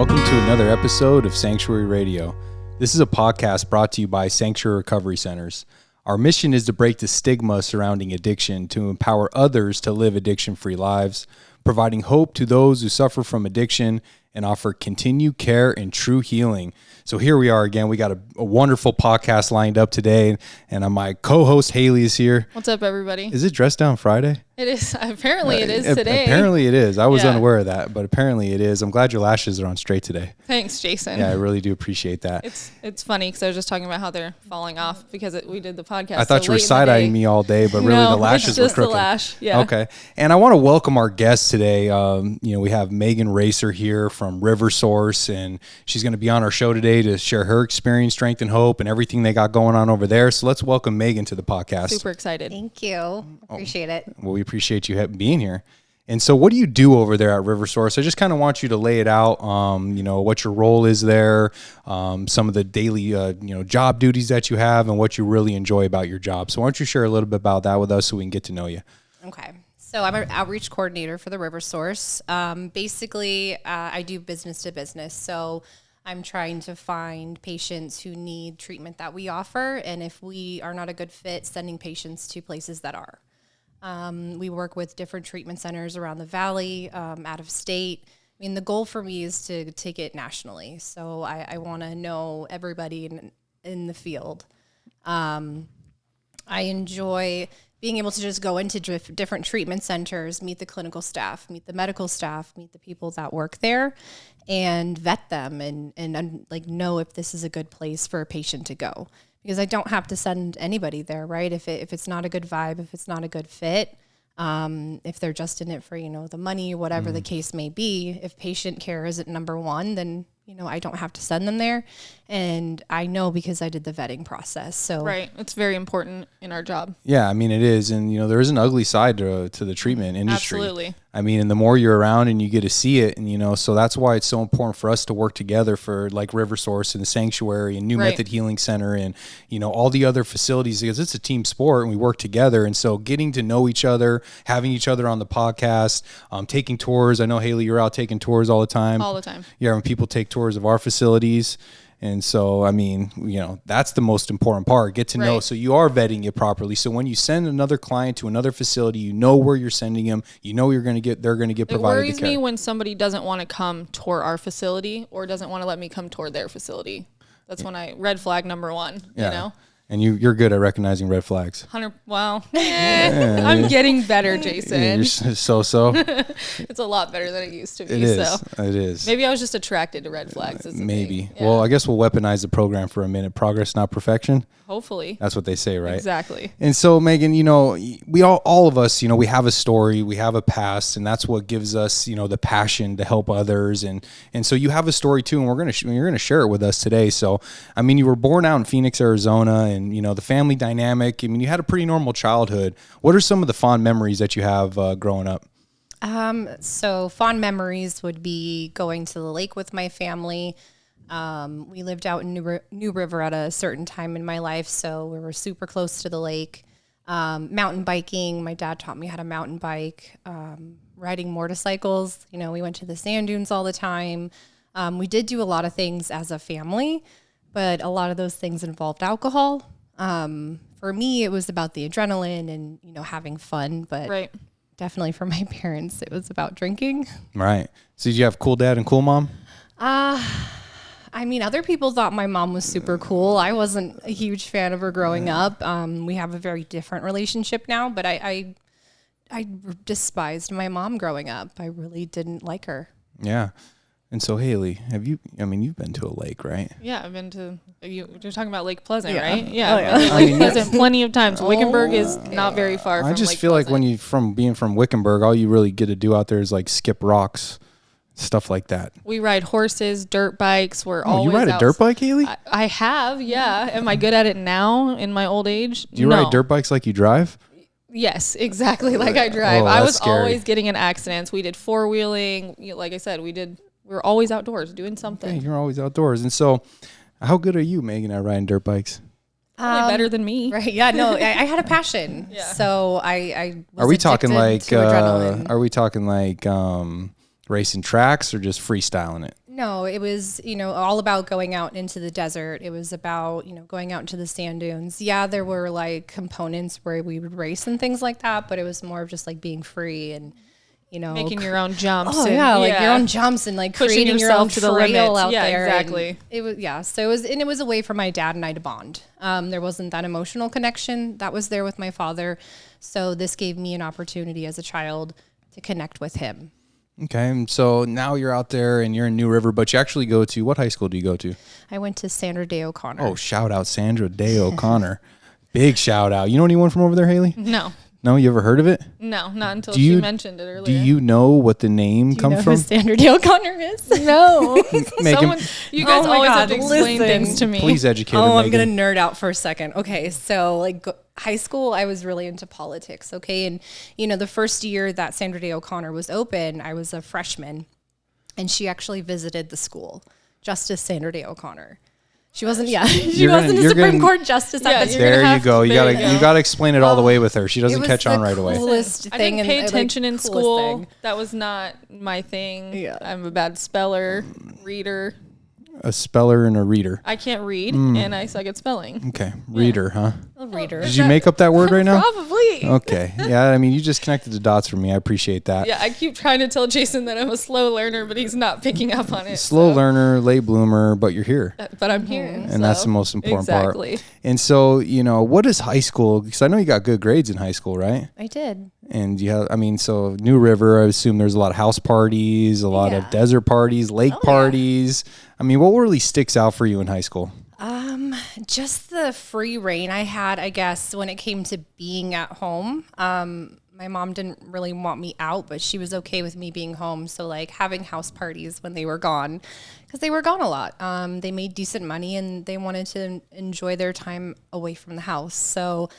Welcome to another episode of Sanctuary Radio. This is a podcast brought to you by Sanctuary Recovery Centers. Our mission is to break the stigma surrounding addiction, to empower others to live addiction-free lives, providing hope to those who suffer from addiction, and offer continued care and true healing. So here we are again. We got a wonderful podcast lined up today, and my co-host Haley is here. What's up, everybody? Is it Dress Down Friday? It is. Apparently it is today. Apparently it is. I was unaware of that, but apparently it is. I'm glad your lashes are on straight today. Thanks, Jason. Yeah, I really do appreciate that. It's funny because I was just talking about how they're falling off because we did the podcast. I thought you were side-eyeing me all day, but really the lashes were crooked. The lash. Yeah. Okay. And I want to welcome our guest today. We have Megan Racer here from Riversource, and she's going to be on our show today to share her experience, strength, and hope, and everything they got going on over there. So let's welcome Megan to the podcast. Super excited. Thank you. Appreciate it. Well, we appreciate you being here. And so what do you do over there at Riversource? I just kind of want you to lay it out, what your role is there, some of the daily, job duties that you have, and what you really enjoy about your job. So why don't you share a little bit about that with us so we can get to know you? Okay. So I'm an outreach coordinator for the Riversource. I do business to business. So I'm trying to find patients who need treatment that we offer. And if we are not a good fit, sending patients to places that are. We work with different treatment centers around the valley, out of state. I mean, the goal for me is to take it nationally. So I want to know everybody in the field. I enjoy being able to just go into different treatment centers, meet the clinical staff, meet the medical staff, meet the people that work there, and vet them and know if this is a good place for a patient to go. Because I don't have to send anybody there, right? If it's not a good vibe, if it's not a good fit, if they're just in it for, the money or whatever the case may be, if patient care isn't number one, then, I don't have to send them there. And I know because I did the vetting process. So right. It's very important in our job. Yeah, I mean, it is. And, there is an ugly side to the treatment industry. Absolutely. I mean, and the more you're around and you get to see it, and, so that's why it's so important for us to work together for like Riversource and the Sanctuary and New Method Healing Center and, all the other facilities, because it's a team sport and we work together. And so getting to know each other, having each other on the podcast, taking tours. I know, Haley, you're out taking tours all the time. All the time. Yeah, when people take tours of our facilities. And so, I mean, that's the most important part. Get to know. So you are vetting it properly. So when you send another client to another facility, where you're sending them. They're going to get provided the care. It worries me when somebody doesn't want to come tour our facility or doesn't want to let me come tour their facility. That's when red flag number one, And you're good at recognizing red flags. I'm getting better, Jason. You're so. It's a lot better than it used to be. It is. Maybe I was just attracted to red flags. Maybe. Yeah. Well, I guess we'll weaponize the program for a minute. Progress, not perfection. Hopefully. That's what they say, right? Exactly. And so, Megan, we all of us, we have a story, we have a past, and that's what gives us, the passion to help others. And so you have a story too, and you're going to share it with us today. So, I mean, you were born out in Phoenix, Arizona, and the family dynamic. I mean, you had a pretty normal childhood. What are some of the fond memories that you have growing up? So fond memories would be going to the lake with my family. We lived out in New River at a certain time in my life, so we were super close to the lake. Mountain biking. My dad taught me how to mountain bike. Riding motorcycles. We went to the sand dunes all the time. We did do a lot of things as a family, but a lot of those things involved alcohol. For me, it was about the adrenaline and, having fun, but definitely for my parents, it was about drinking. Right. So did you have cool dad and cool mom? I mean, other people thought my mom was super cool. I wasn't a huge fan of her growing up. We have a very different relationship now, but I despised my mom growing up. I really didn't like her. Yeah. And so, Haley, you've been to a lake, right? Yeah, I've been to, you're talking about Lake Pleasant, right? Yeah. Yeah, Lake Pleasant plenty of times. Wickenburg is not very far from Lake I just feel like when being from Wickenburg, all you really get to do out there is like skip rocks, stuff like that. We ride horses, dirt bikes. We're always you ride a dirt bike, Haley? I have, yeah. Am I good at it now in my old age? Do you ride dirt bikes like you drive? Yes, exactly like I drive. I was scary. always getting in accidents. We did four-wheeling. Like I said, we were always outdoors doing something. Okay, you're always outdoors. And so how good are you, Megan, at riding dirt bikes? Probably better than me. Right. Yeah, no, I had a passion. Yeah. So I was Are we talking like adrenaline. racing tracks or just freestyling it? No, it was, all about going out into the desert. It was about, going out into the sand dunes. Yeah, there were like components where we would race and things like that, but it was more of just like being free and, making your own jumps. Oh, and, like your own jumps and like pushing creating your own yourself to the trail limits. out Yeah, there. exactly. And it was, so it was a way for my dad and I to bond. There wasn't that emotional connection that was there with my father. So this gave me an opportunity as a child to connect with him. Okay, and so now you're out there and you're in New River, but you actually go to, what high school do you go to? I went to Sandra Day O'Connor. Oh, shout out Sandra Day O'Connor. Big shout out. You know anyone from over there, Haley? No. No, you ever heard of it? No, not until she mentioned it earlier. Do you know what the name comes from? Who Sandra Day O'Connor is? No. Megan, You guys my always God, have to explain listen. things to me. please educate her, I'm Megan. going to nerd out for a second. Okay, so like high school, I was really into politics, okay? And, the first year that Sandra Day O'Connor was open, I was a freshman, and she actually visited the school, Justice Sandra Day O'Connor. She wasn't, she wasn't a Supreme Court justice at the time. There you go. You gotta explain it all the way with her. She doesn't catch on right away. Coolest I thing didn't pay attention in school. thing. That was not my thing. Yeah. I'm a bad speller, reader. A speller and a reader. I can't read, and I suck at spelling. Okay, reader, huh? A reader. Did you make up that word right now? Probably. Okay. Yeah, I mean, you just connected the dots for me. I appreciate that. Yeah, I keep trying to tell Jason that I'm a slow learner, but he's not picking up on it. Slow learner, late bloomer, but you're here. But I'm here. And that's the most important exactly. part. And so, what is high school? Because I know you got good grades in high school, right? I did. And so New River, I assume there's a lot of house parties, a lot of desert parties, lake parties. I mean, what really sticks out for you in high school? Just the free reign I had, I guess, when it came to being at home. My mom didn't really want me out, but she was okay with me being home. So like having house parties when they were gone, because they were gone a lot. They made decent money and they wanted to enjoy their time away from the house. So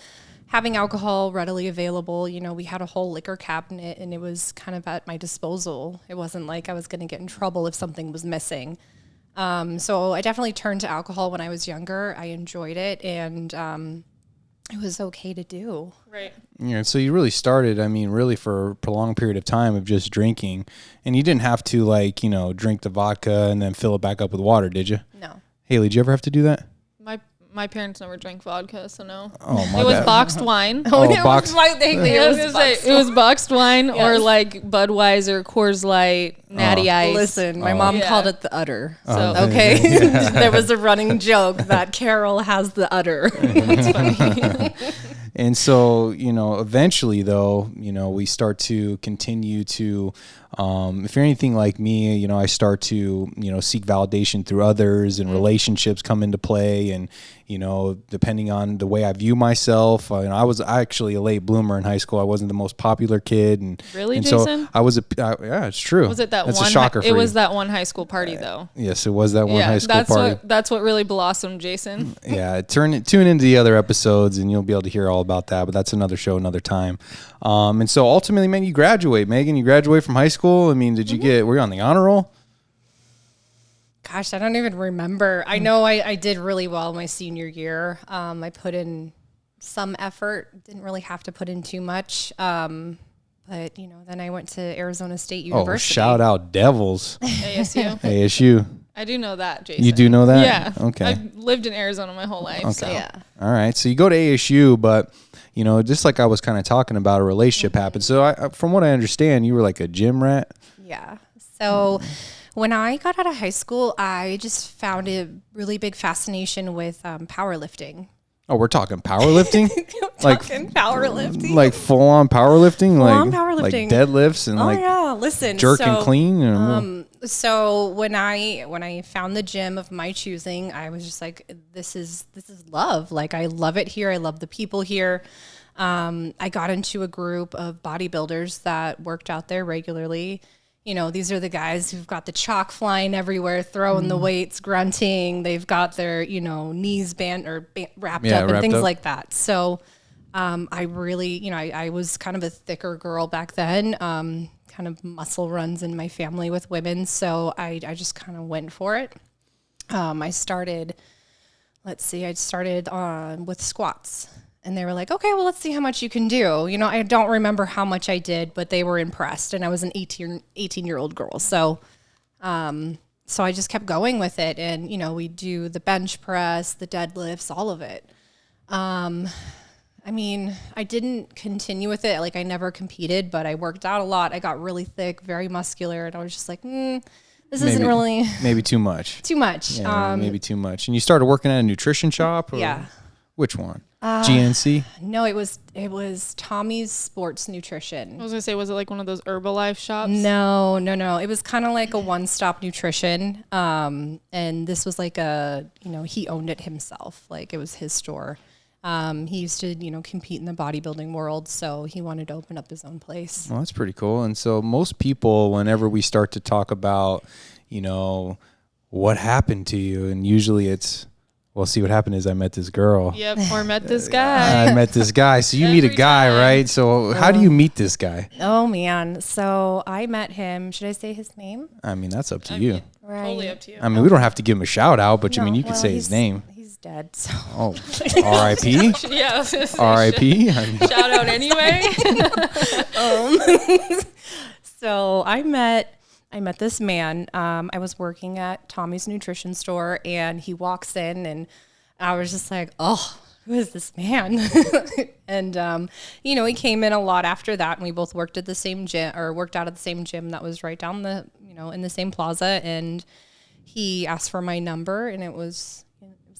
having alcohol readily available, we had a whole liquor cabinet and it was kind of at my disposal. It wasn't like I was going to get in trouble if something was missing. So I definitely turned to alcohol when I was younger. I enjoyed it and it was okay to do. Right. Yeah, so you really started, really for a prolonged period of time of just drinking. And you didn't have to drink the vodka and then fill it back up with water, did you? No. Haley, did you ever have to do that? My parents never drank vodka, so no. Oh, my It was bad. boxed wine. Boxed. It was boxed wine or like Budweiser, Coors Light, Natty Ice. Listen, my mom called it the udder. So okay. There was a running joke that Carol has the udder. That's funny. And so, eventually though, we start to continue to, if you're anything like me, I start to, seek validation through others and relationships come into play. And, depending on the way I view myself, I was actually a late bloomer in high school. I wasn't the most popular kid. And Really, and Jason? So I was yeah, it's true. Was it that That's one? a shocker for It you. was that one high school party, though. Yes, it was that one high school party. That's what really blossomed, Jason. Yeah, tune into the other episodes and you'll be able to hear all about that, but that's another show, another time. And so ultimately, man, you graduate. Megan, you graduate from high school. Did you were you on the honor roll? Gosh, I don't even remember. I know I did really well my senior year. I put in some effort, didn't really have to put in too much. But, then I went to Arizona State University. Oh, shout out Devils. ASU. ASU. I do know that, Jason. You do know that? Yeah. Okay. I've lived in Arizona my whole life. Okay. So. Yeah. All right. So you go to ASU, but, just like I was kind of talking about, a relationship happened. So from what I understand, you were like a gym rat. Yeah. So when I got out of high school, I just found a really big fascination with powerlifting. Oh, we're talking powerlifting? Powerlifting. Like full on powerlifting? Full-on Like powerlifting. deadlifts and Listen. jerk and clean? So when I found the gym of my choosing, I was just like, this is love. Like, I love it here. I love the people here. I got into a group of bodybuilders that worked out there regularly. These are the guys who've got the chalk flying everywhere, throwing the weights, grunting. They've got their, knees wrapped up and things like that. So I really, I was kind of a thicker girl back then, kind of muscle runs in my family with women. So I just kind of went for it. I started with squats. And they were like, okay, well, let's see how much you can do. I don't remember how much I did, but they were impressed. And I was an 18-year-old girl. So so I just kept going with it. And, you know, we do the bench press, the deadlifts, all of it. I mean, I didn't continue with it. Like I never competed, but I worked out a lot. I got really thick, very muscular. And I was just like, this isn't really maybe too much. Too much. Yeah, maybe too much. And you started working at a nutrition shop? Or yeah. Which one? GNC? No, it was Tommy's Sports Nutrition. I was gonna say, was it like one of those Herbalife shops? No. It was kind of like a one-stop nutrition. And this was like he owned it himself. Like it was his store. He used to, compete in the bodybuilding world, so he wanted to open up his own place. Well, that's pretty cool. And so most people, whenever we start to talk about, what happened to you, and usually it's, well, see, what happened is I met this girl. Yep, or met this guy. I met this guy. So you meet a guy, right? So how do you meet this guy? Oh, man. So I met him. Should I say his name? I mean, that's up to you. Right. Totally up to you. I mean, we don't have to give him a shout out, but you could say his name. He's dead. So. Oh, R.I.P. Yeah. R.I.P. Shout out anyway. So I met this man. I was working at Tommy's nutrition store, and he walks in, and I was just like, oh, who is this man? And, he came in a lot after that, and we both worked at the same gym, or worked out at the same gym that was right down the, in the same plaza. And he asked for my number, and it was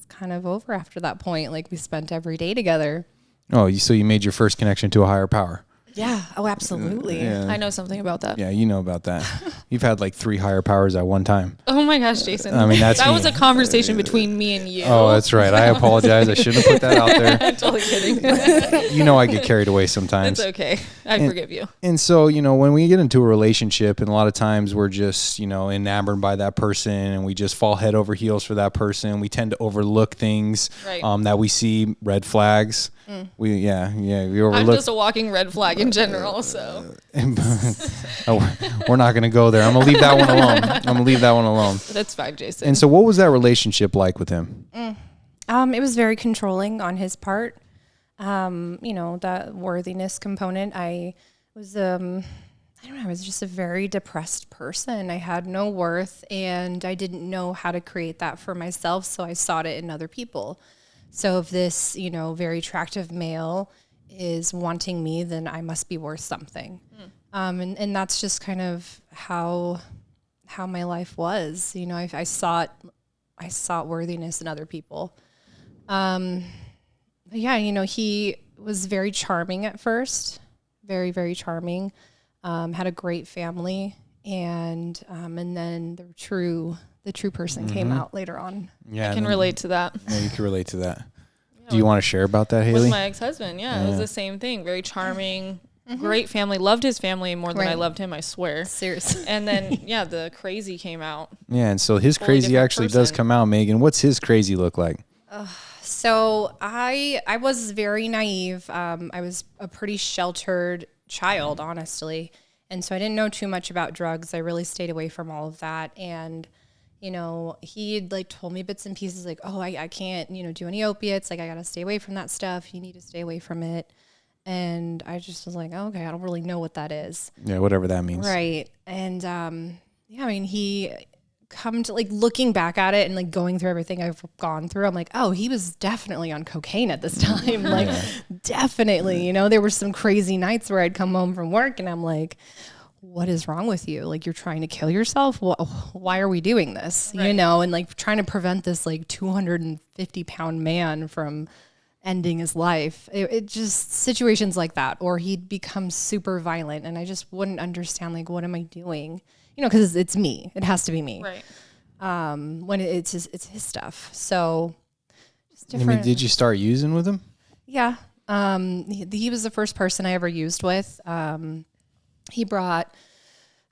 kind of over after that point. Like we spent every day together. Oh, so you made your first connection to a higher power. Yeah. Oh, absolutely. Yeah. I know something about that. Yeah, you know about that. You've had like 3 higher powers at one time. Oh my gosh, Jason. I mean, that was a conversation between me and you. Oh, that's right. I apologize. I shouldn't have put that out there. I'm totally kidding. I get carried away sometimes. It's okay. I forgive you. And so, when we get into a relationship, and a lot of times we're just, enamored by that person, and we just fall head over heels for that person. We tend to overlook things that we see, red flags. We overlook. I'm just a walking red flag in general, so. We're not going to go there. I'm going to leave that one alone. That's fine, Jason. And so what was that relationship like with him? It was very controlling on his part. That worthiness component. I was, I was just a very depressed person. I had no worth, and I didn't know how to create that for myself, so I sought it in other people. So if this, very attractive male is wanting me, then I must be worth something. And that's just kind of how my life was. I sought worthiness in other people. He was very charming at first, very, very charming. Had a great family, and then the true person came out later on. Yeah, I can relate to that. Yeah, you can relate to that. Do you want to share about that, Haley? With my ex-husband, it was the same thing. Very charming, great family. Loved his family more than I loved him, I swear. Seriously. And then, the crazy came out. Yeah, and so his crazy actually does come out, Megan. What's his crazy look like? So I was very naive. I was a pretty sheltered child, honestly. And so I didn't know too much about drugs. I really stayed away from all of that. And he like told me bits and pieces like, oh, I can't, do any opiates. Like I got to stay away from that stuff. You need to stay away from it. And I just was like, oh, okay, I don't really know what that is. Yeah. Whatever that means. Right. And, he come to like looking back at it and like going through everything I've gone through. I'm like, oh, he was definitely on cocaine at this time. Like definitely, there were some crazy nights where I'd come home from work and I'm like, what is wrong with you? Like you're trying to kill yourself? Why are we doing this? Right. And like trying to prevent this like 250-pound man from ending his life. It just situations like that, or he'd become super violent and I just wouldn't understand like, what am I doing? Cause it's me, it has to be me. Right. When it's his stuff. So just different. I mean, did you start using with him? Yeah. He was the first person I ever used with. He brought,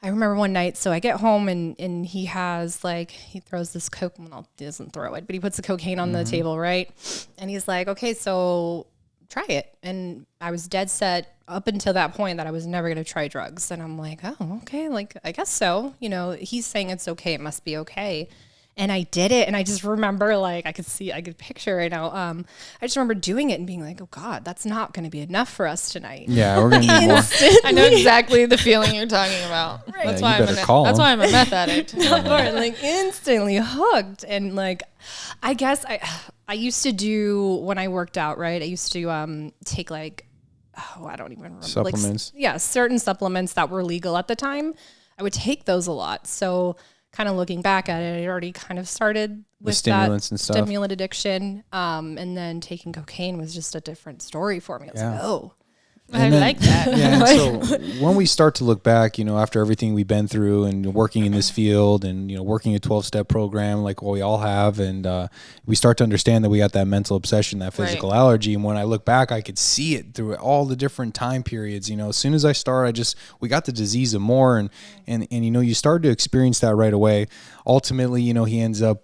I remember one night, so I get home and he has like, he throws this coke, well, he doesn't throw it, but he puts the cocaine on the table, right? And he's like, okay, so try it. And I was dead set up until that point that I was never going to try drugs. And I'm like, oh, okay, like, I guess so. He's saying it's okay, it must be okay. And I did it. And I just remember like, I could picture right now. I just remember doing it and being like, oh God, that's not going to be enough for us tonight. Yeah, we're going to need more. I know exactly the feeling you're talking about. Right. That's why I'm a meth addict. Like instantly hooked. And like, I guess I used to do when I worked out, right? I used to take like, I don't even remember. Supplements. Like, certain supplements that were legal at the time. I would take those a lot. So kind of looking back at it, I already kind of started with stimulants and stuff. Stimulant addiction. And then taking cocaine was just a different story for me. I was like, oh. I like that. Yeah. So when we start to look back, after everything we've been through and working in this field and, working a 12-step program like what we all have, and we start to understand that we got that mental obsession, that physical allergy. And when I look back, I could see it through all the different time periods. As soon as I started, we got the disease of more, and you started to experience that right away. Ultimately, he ends up,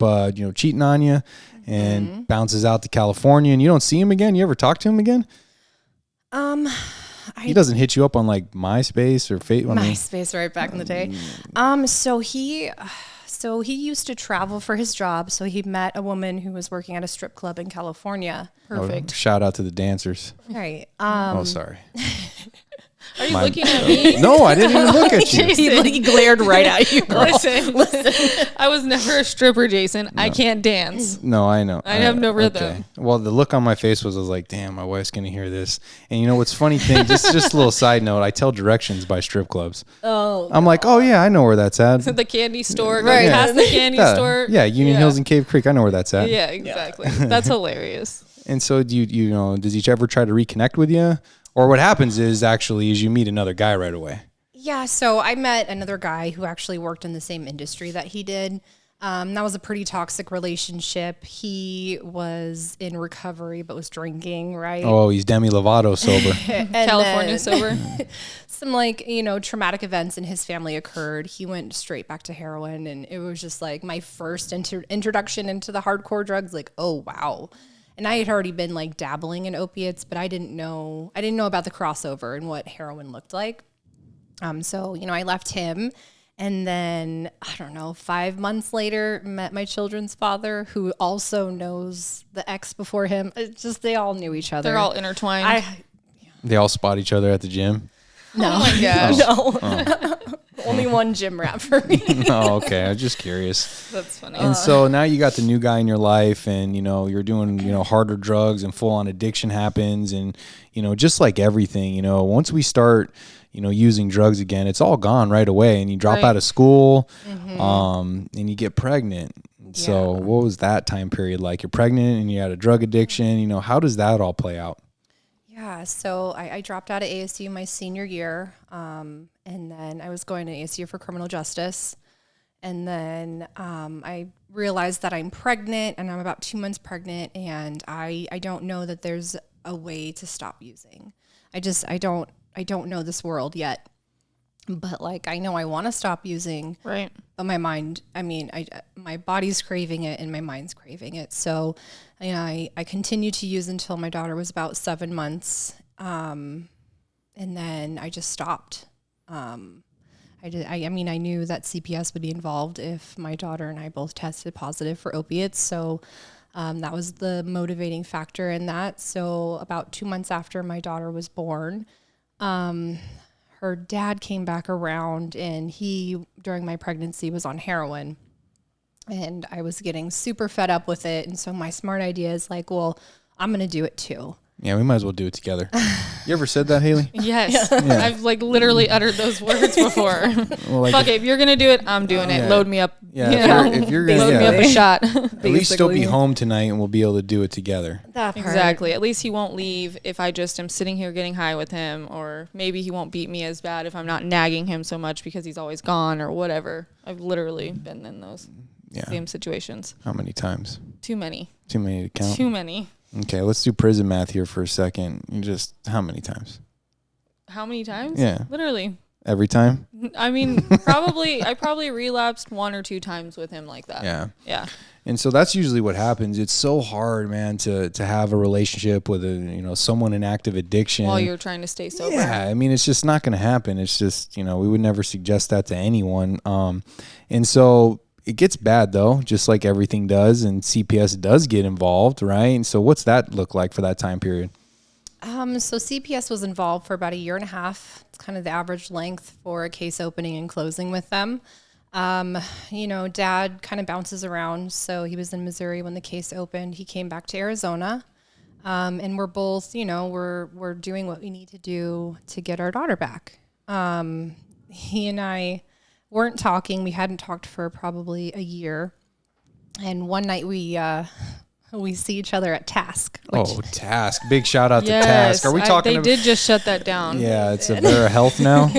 cheating on you and bounces out to California, and you don't see him again. You ever talk to him again? He doesn't hit you up on like MySpace or MySpace right back in the day. So he used to travel for his job. So he met a woman who was working at a strip club in California. Perfect. Shout out to the dancers. Right. Sorry. Are you looking at me? No, I didn't even look at you. He glared right at you. Listen. I was never a stripper, Jason. No. I can't dance. No, I know. I have no rhythm. Okay. Well, the look on my face was like, damn, my wife's going to hear this. And what's funny thing, just a little side note, I tell directions by strip clubs. Oh. I'm like, oh yeah, I know where that's at. The candy store. Right. Past the candy store. Yeah, Union Hills and Cave Creek. I know where that's at. Yeah, exactly. That's hilarious. And so does he ever try to reconnect with you? Or what happens is you meet another guy right away. Yeah, so I met another guy who actually worked in the same industry that he did. That was a pretty toxic relationship. He was in recovery but was drinking, right? Oh, he's Demi Lovato sober. California sober. Some traumatic events in his family occurred. He went straight back to heroin, and it was just like my first introduction into the hardcore drugs. Like, oh, wow. And I had already been like dabbling in opiates, but I didn't know about the crossover and what heroin looked like. So I left him, and then 5 months later, met my children's father, who also knows the ex before him. It's just they all knew each other. They're all intertwined. They all spot each other at the gym. No. Oh my gosh. No. Oh. Only one gym rat for me. Oh, okay. I'm just curious. That's funny. And so now you got the new guy in your life, and you're doing harder drugs, and full on addiction happens, and just like everything, once we start using drugs again, it's all gone right away, and you drop out of school, and you get pregnant. So what was that time period like? You're pregnant and you had a drug addiction. How does that all play out? Yeah, so I dropped out of ASU my senior year, and then I was going to ASU for criminal justice, and then I realized that I'm pregnant, and I'm about 2 months pregnant, and I don't know that there's a way to stop using. I don't know this world yet, but like I know I want to stop using, right? But my mind, my body's craving it and my mind's craving it, so. I continued to use until my daughter was about 7 months, and then I just stopped. I knew that CPS would be involved if my daughter and I both tested positive for opiates, so that was the motivating factor in that. So about 2 months after my daughter was born, her dad came back around, and he, during my pregnancy, was on heroin. And I was getting super fed up with it. And so my smart idea is like, well, I'm going to do it too. Yeah, we might as well do it together. You ever said that, Haley? Yes. Yeah. I've literally uttered those words before. Well, fuck it. If you're going to do it, I'm doing it. Load me up. Yeah. If you're going to load me up a shot. At least still be home tonight, and we'll be able to do it together. Exactly. At least he won't leave if I just am sitting here getting high with him, or maybe he won't beat me as bad if I'm not nagging him so much because he's always gone or whatever. I've literally been in those same situations. How many times? Too many. Too many to count? Too many. Okay, let's do prison math here for a second. How many times? How many times? Yeah. Literally. Every time? I probably relapsed 1 or 2 times with him like that. Yeah. Yeah. And so that's usually what happens. It's so hard, man, to have a relationship with someone in active addiction while you're trying to stay sober. Yeah, it's just not going to happen. It's just, we would never suggest that to anyone. And so it gets bad though, just like everything does, and CPS does get involved, right? And so what's that look like for that time period? So CPS was involved for about a year and a half. It's kind of the average length for a case opening and closing with them. Dad kind of bounces around. So he was in Missouri when the case opened. He came back to Arizona. And we're both, we're doing what we need to do to get our daughter back. He and I weren't talking. We hadn't talked for probably a year. And one night we see each other at Task. Task. Big shout out to Task. Are we talking They did just shut that down. Yeah, it's a Vera Health now.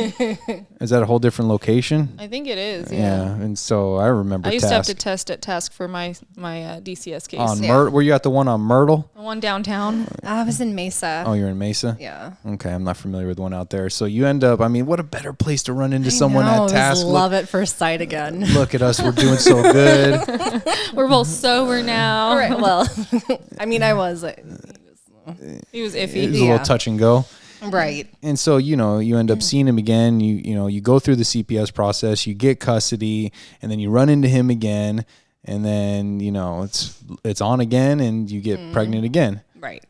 Is that a whole different location? I think it is. Yeah. And so I remember I used to have Task. to test at Task for my DCS case. On were you at the one on Myrtle? The one downtown. I was in Mesa. Oh, you're in Mesa? Yeah. Okay, I'm not familiar with the one out there. So you end up, what a better place to run into someone at Task. Love at first sight again. Look at us, we're doing so good. We're both sober now. All right, well, I was. He was iffy. It was a little touch and go. Right. And so, you end up seeing him again. You go through the CPS process, you get custody, and then you run into him again, and then, it's on again, and you get pregnant again. Right.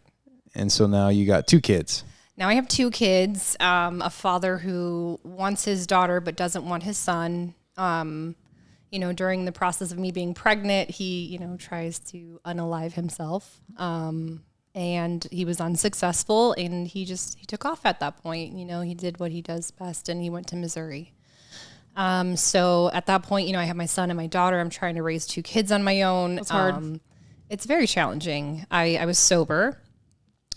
And so now you got 2 kids. Now I have 2 kids, a father who wants his daughter but doesn't want his son. During the process of me being pregnant, he, tries to unalive himself. And he was unsuccessful, and he took off at that point. He did what he does best, and he went to Missouri. So at that point, I have my son and my daughter. I'm trying to raise 2 kids on my own. It's hard. It's very challenging. I was sober.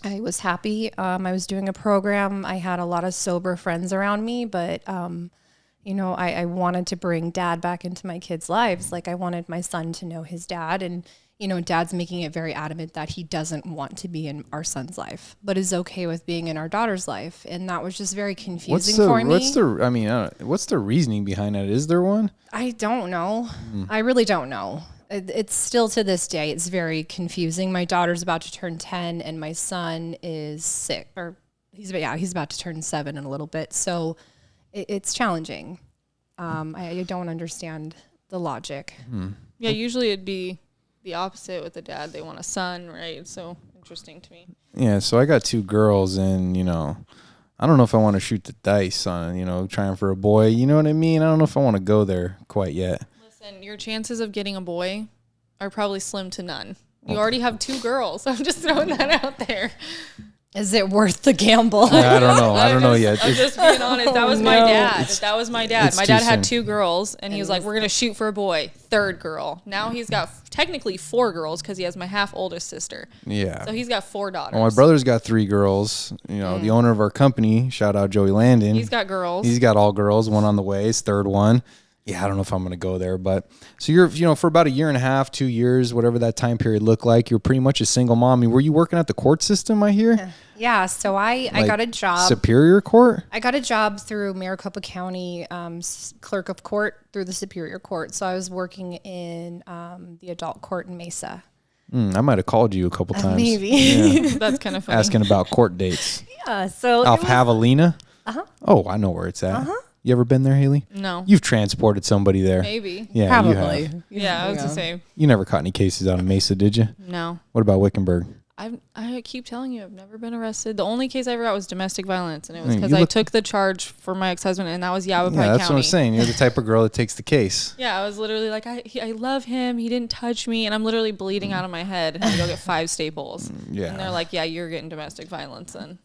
I was happy. I was doing a program. I had a lot of sober friends around me, but, I wanted to bring dad back into my kids' lives. Like I wanted my son to know his dad, and, dad's making it very adamant that he doesn't want to be in our son's life, but is okay with being in our daughter's life. And that was just very confusing for me. What's the reasoning behind that? Is there one? I don't know. I really don't know. It's still to this day, it's very confusing. My daughter's about to turn 10 and my son is 6, or he's about to turn 7 in a little bit. So it's challenging. I don't understand the logic. Yeah, usually it'd be the opposite with the dad. They want a son, right? It's so interesting to me. Yeah, so I got 2 girls, and, I don't know if I want to shoot the dice on, trying for a boy. You know what I mean? I don't know if I want to go there quite yet. Listen, your chances of getting a boy are probably slim to none. You already have 2 girls. I'm just throwing that out there. Is it worth the gamble? I don't know. I don't know yet. I'm just being honest. That was my dad. That was my dad. My dad had 2 girls, and he was like, we're going to shoot for a boy. 3rd girl. Now he's got technically 4 girls because he has my half oldest sister. Yeah. So he's got 4 daughters. Well, my brother's got 3 girls. The owner of our company, shout out Joey Landon. He's got girls. He's got all girls. 1 on the way. His 3rd one. Yeah, I don't know if I'm going to go there, but so you're, for about a year and a half, 2 years, whatever that time period looked like, you're pretty much a single mom. Were you working at the court system, I hear? Yeah, so I got a job. Superior Court? I got a job through Maricopa County Clerk of Court through the Superior Court. So I was working in the adult court in Mesa. I might have called you a couple times. Maybe. Yeah. That's kind of funny. Asking about court dates. Yeah, so Off Javelina? Uh-huh. Oh, I know where it's at. Uh-huh. You ever been there, Haley? No. You've transported somebody there. Maybe. Yeah, probably. you have. Yeah, I was the same. You never caught any cases out of Mesa, did you? No. What about Wickenburg? I keep telling you, I've never been arrested. The only case I ever got was domestic violence, and it was because I took the charge for my ex-husband, and that was Yavapai County. Yeah, that's what I'm saying. You're the type of girl that takes the case. Yeah, I was literally like, I love him. He didn't touch me, and I'm literally bleeding out of my head. And I go get 5 staples. Yeah. And they're like, yeah, you're getting domestic violence, and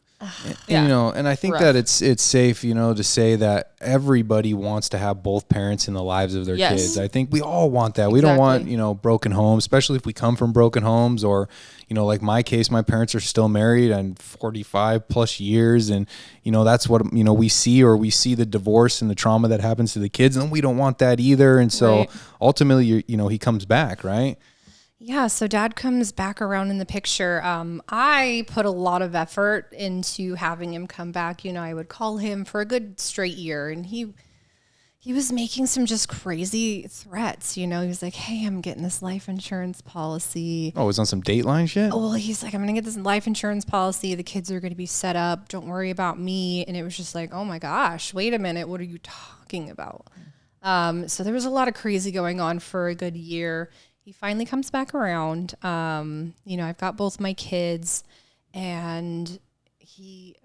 yeah. And I think that it's safe, to say that everybody wants to have both parents in the lives of their kids. I think we all want that. We don't want, broken homes, especially if we come from broken homes, or, like my case, my parents are still married and 45 plus years. And, that's what, we see the divorce and the trauma that happens to the kids, and we don't want that either. And so ultimately, he comes back, right? Yeah, so dad comes back around in the picture. I put a lot of effort into having him come back. I would call him for a good straight year, and he was making some just crazy threats. He was like, hey, I'm getting this life insurance policy. Oh, it was on some Dateline shit? Oh, well, he's like, I'm going to get this life insurance policy. The kids are going to be set up. Don't worry about me. And it was just like, oh my gosh, wait a minute. What are you talking about? So there was a lot of crazy going on for a good year. He finally comes back around. I've got both my kids, and he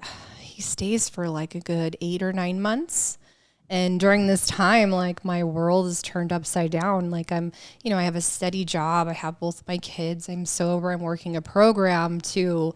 stays for like a good 8 or 9 months. And during this time, like my world is turned upside down. Like I have a steady job. I have both my kids. I'm sober. I'm working a program to,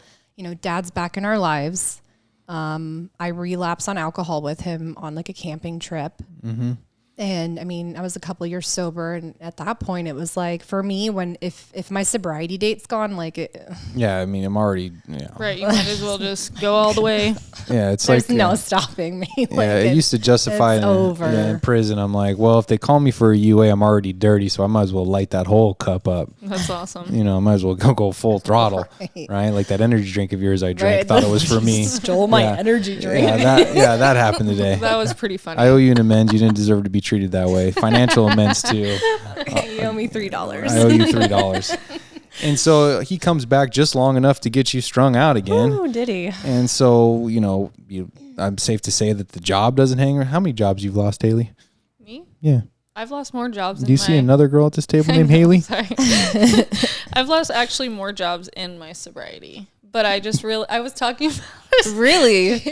dad's back in our lives. I relapse on alcohol with him on like a camping trip. Mm-hmm. And I mean, I was a couple of years sober, and at that point, it was like for me, if my sobriety date's gone, like it. Yeah, I mean, I'm already. Right, you might as well just go all the way. Yeah, it's There's like no stopping me. It used to justify in prison. I'm like, well, if they call me for a UA, I'm already dirty, so I might as well light that whole cup up. That's awesome. I might as well go full throttle, right? Like that energy drink of yours I drank, thought it was for me. Stole my energy drink. Yeah, that happened today. That was pretty funny. I owe you an amends. You didn't deserve to be treated that way. Financial amends too. Okay, you owe me $3. I owe you $3. And so he comes back just long enough to get you strung out again. Oh, did he? And so, I'm safe to say that the job doesn't hang around. How many jobs you've lost, Haley? Me? Yeah. I've lost more jobs. Do you see another girl at this table named Haley? Sorry. I've lost actually more jobs in my sobriety. But I was talking about this. Really?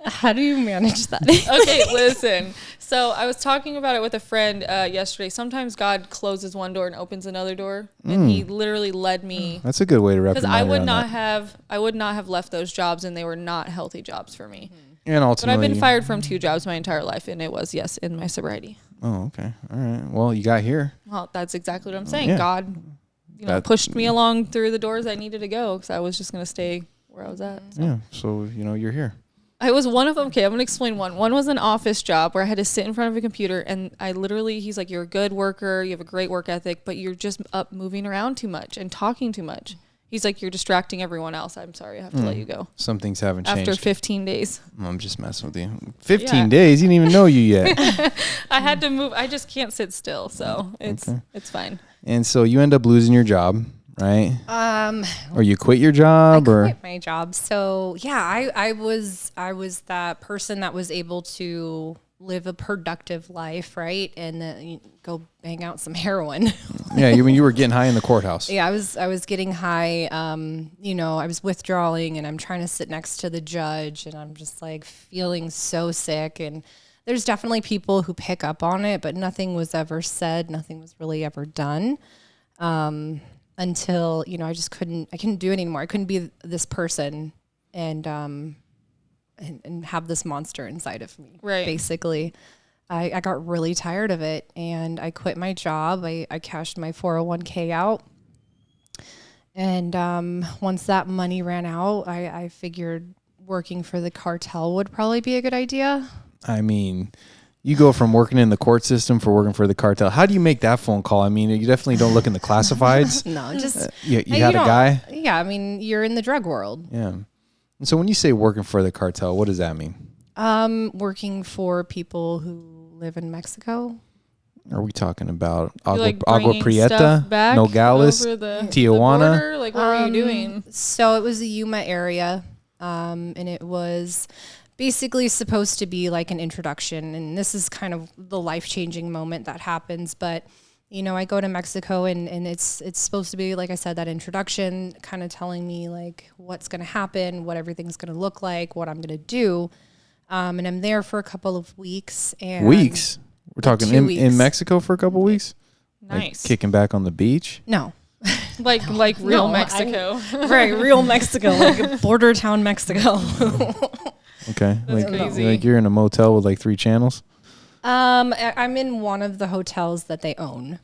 How do you manage that? Okay, listen. So I was talking about it with a friend yesterday. Sometimes God closes one door and opens another door, and He literally led me. That's a good way to wrap your because mind I would around not that. I would not have left those jobs, and they were not healthy jobs for me. And ultimately, but I've been fired from 2 jobs my entire life, and it was in my sobriety. Oh, okay, all right. Well, you got here. Well, that's exactly what I'm saying. Yeah. God, pushed me along through the doors I needed to go because I was just going to stay where I was at. So. Yeah. So you're here. I was one of them. Okay, I'm going to explain one. One was an office job where I had to sit in front of a computer, and he's like, you're a good worker, you have a great work ethic, but you're just up moving around too much and talking too much. He's like, you're distracting everyone else. I'm sorry, I have to let you go. Some things haven't changed. After 15 days. I'm just messing with you. 15 days? You didn't even know you yet. I had to move. I just can't sit still, so it's fine. And so you end up losing your job, right? Or you quit your job, I quit my job. So yeah, I was that person that was able to live a productive life, right? And then go bang out some heroin. Yeah, you were getting high in the courthouse. Yeah, I was getting high. I was withdrawing, and I'm trying to sit next to the judge, and I'm just like feeling so sick. And there's definitely people who pick up on it, but nothing was ever said. Nothing was really ever done. Until, I couldn't do it anymore. I couldn't be this person and have this monster inside of me. Right. Basically, I got really tired of it, and I quit my job. I cashed my 401k out. And once that money ran out, I figured working for the cartel would probably be a good idea. I mean, you go from working in the court system for working for the cartel. How do you make that phone call? I mean, you definitely don't look in the classifieds. No, just... you had a guy? Yeah, I mean, you're in the drug world. Yeah. And so when you say working for the cartel, what does that mean? Working for people who live in Mexico. Are we talking about Like Agua Prieta, Nogales, Tijuana? Like, what were you doing? So it was the Yuma area, and it was basically supposed to be like an introduction. And this is kind of the life-changing moment that happens. But, I go to Mexico, and it's supposed to be, like I said, that introduction, kind of telling me like what's going to happen, what everything's going to look like, what I'm going to do. And I'm there for a couple of weeks. And weeks? We're talking in Mexico for a couple of weeks? Nice. Like kicking back on the beach? No. Like real Mexico. Right, real Mexico, like border town Mexico. Okay. That's crazy. Like you're in a motel with like 3 channels? I'm in one of the hotels that they own.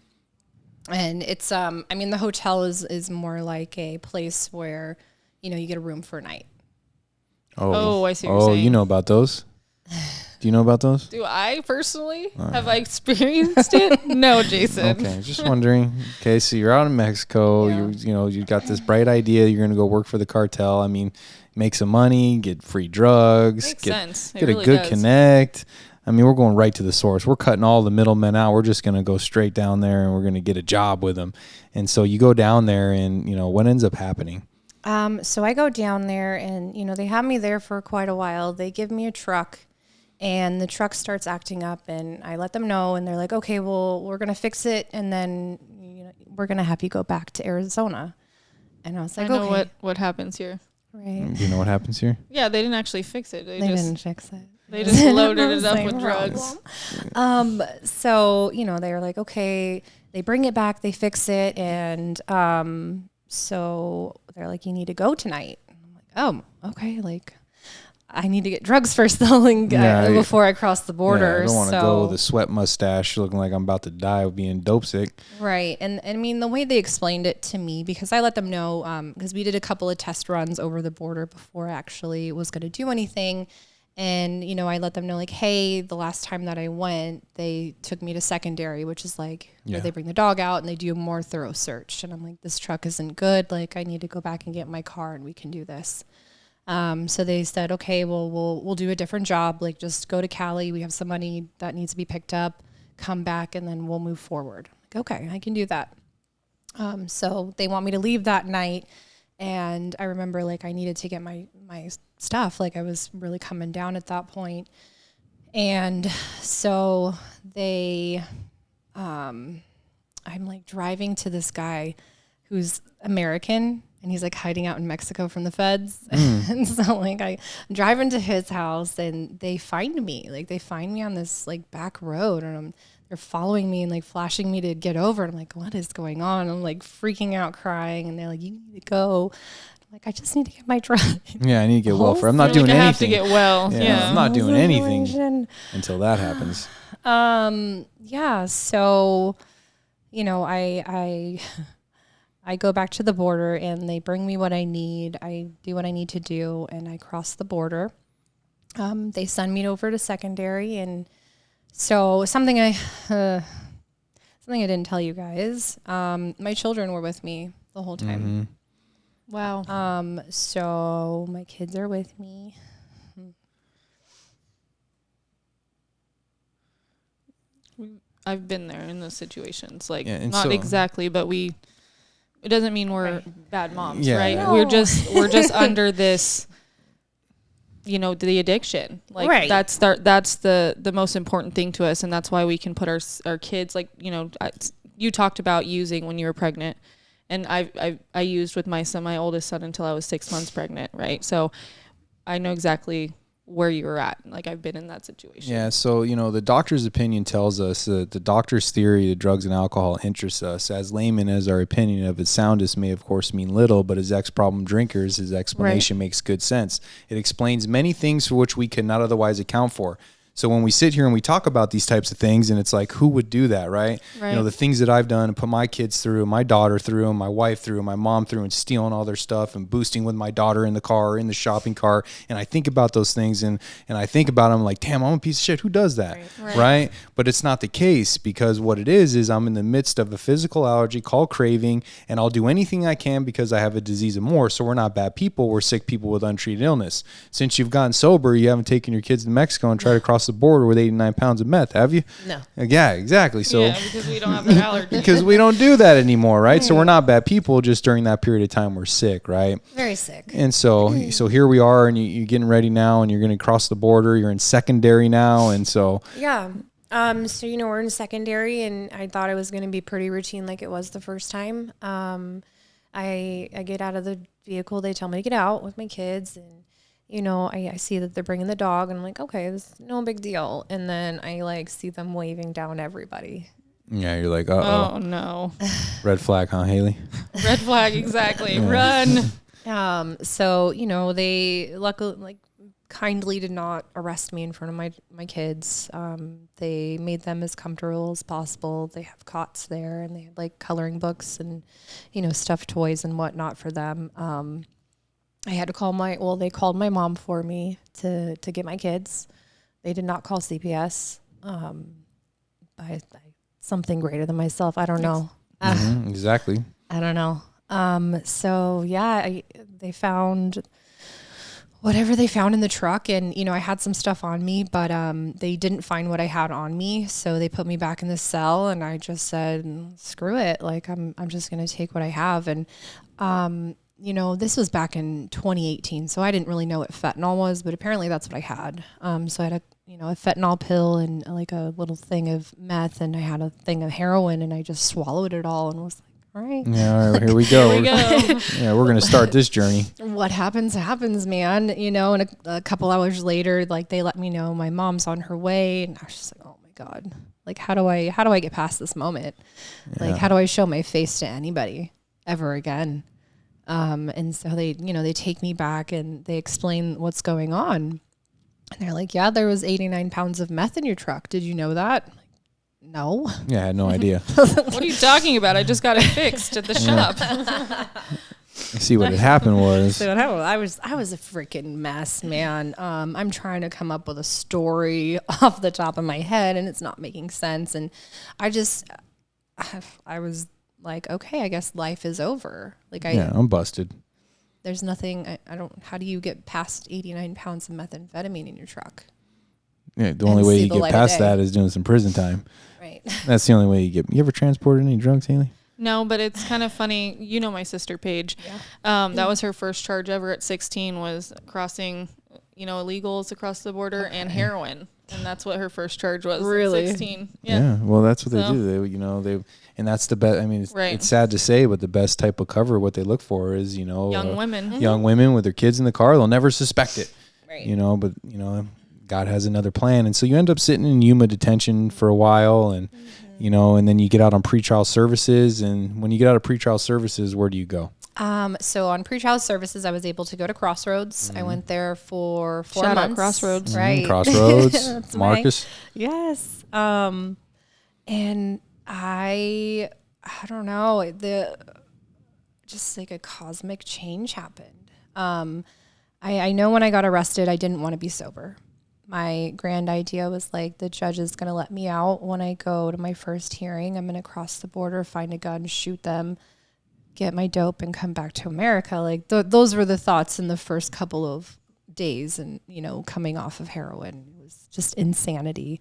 And it's the hotel is more like a place where, you get a room for a night. Oh, I see what you're saying. You know about those? Do you know about those? Do I personally? Have I experienced it? No, Jason. Okay, just wondering. Okay, so you're out in Mexico. Yeah. You got this bright idea. You're going to go work for the cartel. I mean, make some money, get free drugs, Makes sense. It get really a good does. connect. I mean, we're going right to the source. We're cutting all the middlemen out. We're just going to go straight down there, and we're going to get a job with them. And so you go down there, and what ends up happening? So I go down there, and they have me there for quite a while. They give me a truck, And the truck starts acting up, and I let them know, and they're like, okay, well, we're going to fix it, and then we're going to have you go back to Arizona. And I was like, I know okay. what happens here. Right. Do you know what happens here? Yeah, they didn't actually fix it. They just didn't fix it. They just loaded it up with drugs. So, they were like, okay, they bring it back, they fix it. And so they're like, you need to go tonight. I'm like, oh, okay. Like, I need to get drugs first though, before I cross the border. I don't want to go with a sweat mustache looking like I'm about to die of being dope sick. Right. And I mean, the way they explained it to me, because I let them know, because we did a couple of test runs over the border before I actually was going to do anything. And, I let them know, like, hey, the last time that I went, they took me to secondary, which is like where they bring the dog out and they do a more thorough search. And I'm like, this truck isn't good. Like, I need to go back and get my car and we can do this. So they said, okay, well, we'll do a different job. Like, just go to Cali. We have some money that needs to be picked up. Come back, and then we'll move forward. Like, okay, I can do that. So they want me to leave that night. And I remember, like, I needed to get my stuff. Like, I was really coming down at that point. And so I'm like driving to this guy who's American, and he's like hiding out in Mexico from the feds. And so like I'm driving to his house, and they find me. Like, they find me on this like back road, and they're following me and like flashing me to get over. And I'm like, what is going on? I'm like freaking out, crying, and they're like, you need to go. I'm like, I just need to get my drug. Yeah, I need to get well for. I'm not doing I anything. have to get well. Yeah. I'm not doing anything until that happens. Yeah. So, I go back to the border, and they bring me what I need. I do what I need to do, and I cross the border. They send me over to secondary, and so something I didn't tell you guys. My children were with me the whole time. Mm-hmm. Wow. So my kids are with me. I've been there in those situations. Like, not exactly, but it doesn't mean we're bad moms, right? No. We're just under this, the addiction. Like, that's the most important thing to us. And that's why we can put our kids, like, you talked about using when you were pregnant, and I used with my oldest son until I was 6 months pregnant. Right. So I know exactly where you were at. Like, I've been in that situation. Yeah. So, the doctor's opinion tells us that the doctor's theory of drugs and alcohol interests us. As layman as our opinion of its soundness may of course mean little, but as ex-problem drinkers, his explanation makes good sense. It explains many things for which we cannot otherwise account for. So when we sit here and we talk about these types of things, and it's like, who would do that, right? The things that I've done and put my kids through, my daughter through, and my wife through, and my mom through, and stealing all their stuff and boosting with my daughter in the car or in the shopping cart. And I think about those things, and I think about them like, damn, I'm a piece of shit. Who does that, right? But it's not the case, because what it is I'm in the midst of a physical allergy called craving, and I'll do anything I can because I have a disease of more. So we're not bad people. We're sick people with untreated illness. Since you've gotten sober, you haven't taken your kids to Mexico and tried to cross the border with 89 pounds of meth, have you? No. Yeah, exactly. So because we don't have that allergy. Because we don't do that anymore, right? So we're not bad people. Just during that period of time, we're sick, right? Very sick. And so here we are, and you're getting ready now, and you're going to cross the border. You're in secondary now, and so yeah. So we're in secondary, and I thought it was going to be pretty routine, like it was the first time. I get out of the vehicle. They tell me to get out with my kids, and I see that they're bringing the dog, and I'm like, okay, this is no big deal. And then I like see them waving down everybody. Yeah, you're like, uh-oh. Oh, no. Red flag, huh, Haley? Red flag, exactly. Run. So, they luckily, kindly did not arrest me in front of my kids. They made them as comfortable as possible. They have cots there, and they had, coloring books and, stuffed toys and whatnot for them. I had to call they called my mom for me to get my kids. They did not call CPS. By something greater than myself. I don't know. Exactly. I don't know. So yeah, they found whatever they found in the truck, and I had some stuff on me, but they didn't find what I had on me, so they put me back in the cell, and I just said, screw it. Like, I'm just gonna take what I have. And this was back in 2018, so I didn't really know what fentanyl was, but apparently that's what I had. So I had a fentanyl pill and like a little thing of meth, and I had a thing of heroin, and I just swallowed it all and was like, all right. Yeah, all right, here we go. Yeah, we're going to start this journey. What happens, man. And a couple hours later, like they let me know my mom's on her way, and I was just like, oh my God, like how do I get past this moment? Yeah. Like how do I show my face to anybody ever again? And so they take me back and they explain what's going on. And they're like, yeah, there was 89 pounds of meth in your truck. Did you know that? I'm like, no. Yeah, I had no idea. What are you talking about? I just got it fixed at the shop. See, what had happened was. I was a freaking mess, man. I'm trying to come up with a story off the top of my head, and it's not making sense. And I was like, okay, I guess life is over. Like I'm busted. There's nothing, how do you get past 89 pounds of methamphetamine in your truck? Yeah, the only way you get past that is doing some prison time. Right. That's the only way you ever transported any drugs, Haley? No, but it's kind of funny. You know my sister Paige. Yeah. That was her first charge ever at 16 was crossing, illegals across the border and heroin. And that's what her first charge was. Really? At 16. Yeah. Well, that's what they do. And that's the best. I mean, it's sad to say, but the best type of cover, what they look for is, young women. Mm-hmm. Young women with their kids in the car. They'll never suspect it. Right. But God has another plan. And so you end up sitting in Yuma detention for a while and, and then you get out on pretrial services. And when you get out of pretrial services, where do you go? So on pretrial services, I was able to go to Crossroads. I went there for 4 months. Shout out Crossroads. Right. Crossroads. Marcus. Yes. And I don't know, just like a cosmic change happened. I know when I got arrested, I didn't want to be sober. My grand idea was like, the judge is going to let me out when I go to my first hearing. I'm going to cross the border, find a gun, shoot them, get my dope, and come back to America. Like those were the thoughts in the first couple of days, and coming off of heroin. It was just insanity.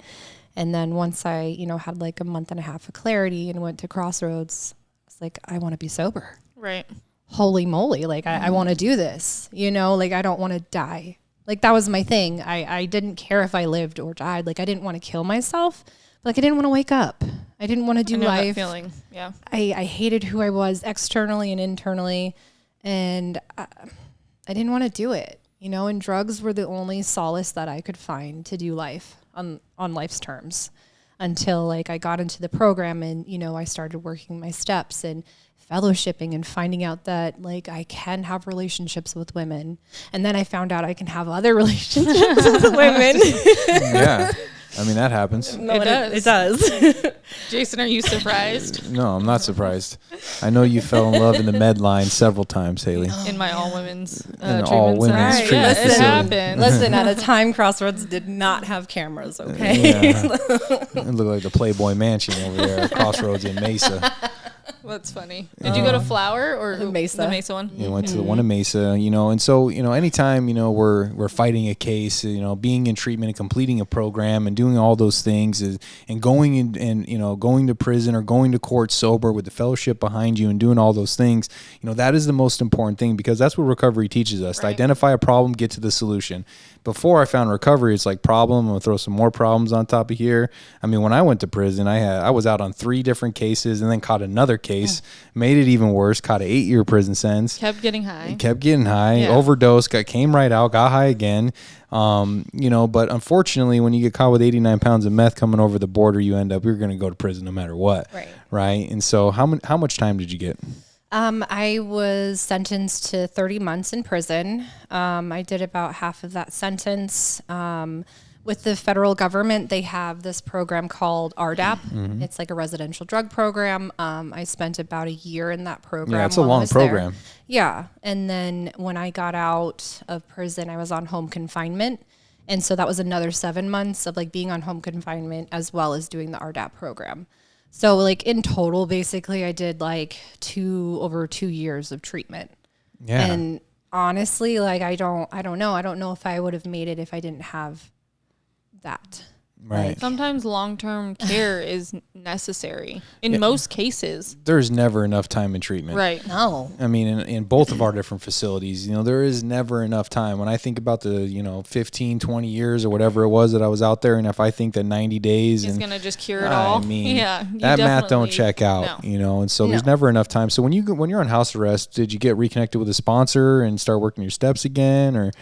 And then once I, had like a month and a half of clarity and went to Crossroads, I was like, I want to be sober. Right. Holy moly. Like I want to do this, like I don't want to die. Like that was my thing. I didn't care if I lived or died. Like I didn't want to kill myself. Like I didn't want to wake up. I didn't want to do life. That feeling. Yeah. I hated who I was externally and internally. And I didn't want to do it, and drugs were the only solace that I could find to do life on life's terms, until like I got into the program and, I started working my steps and fellowshipping and finding out that like I can have relationships with women. And then I found out I can have other relationships with women. Yeah. I mean, that happens. No, it does. Jason, are you surprised? No, I'm not surprised. I know you fell in love in the med line several times, Haley. In my all women's treatment center. Yes, it happened. Listen, at a time, Crossroads did not have cameras, okay? Yeah. It looked like the Playboy Mansion over there at Crossroads in Mesa. That's funny. Did you go to Flower or Mesa? The Mesa one? You went to the one in Mesa, and so, anytime, we're fighting a case, being in treatment and completing a program and doing all those things and going and going to prison or going to court sober with the fellowship behind you and doing all those things, that is the most important thing, because that's what recovery teaches us, to identify a problem, get to the solution. Before I found recovery, it's like problem. I'm gonna throw some more problems on top of here. I mean, when I went to prison, I was out on 3 different cases and then caught another case, made it even worse, caught an 8-year prison sentence. Kept getting high, overdosed, came right out, got high again. But unfortunately, when you get caught with 89 pounds of meth coming over the border, you're going to go to prison no matter what. Right. And so how much time did you get? I was sentenced to 30 months in prison. I did about half of that sentence. With the federal government, they have this program called RDAP. Mm-hmm. It's like a residential drug program. I spent about a year in that program. Yeah, it's a long program. Yeah. And then when I got out of prison, I was on home confinement. And so that was another 7 months of like being on home confinement as well as doing the RDAP program. So like in total, basically I did like over 2 years of treatment. Yeah. And honestly, like I don't know. I don't know if I would have made it if I didn't have that. Right. Sometimes long-term care is necessary in most cases. There's never enough time in treatment. Right. No. I mean, in both of our different facilities, there is never enough time. When I think about the, 15, 20 years or whatever it was that I was out there, and if I think that 90 days It's and going to just cure it all. I mean, yeah, that math don't check out, and so there's never enough time. So when you're on house arrest, did you get reconnected with a sponsor and start working your steps again, or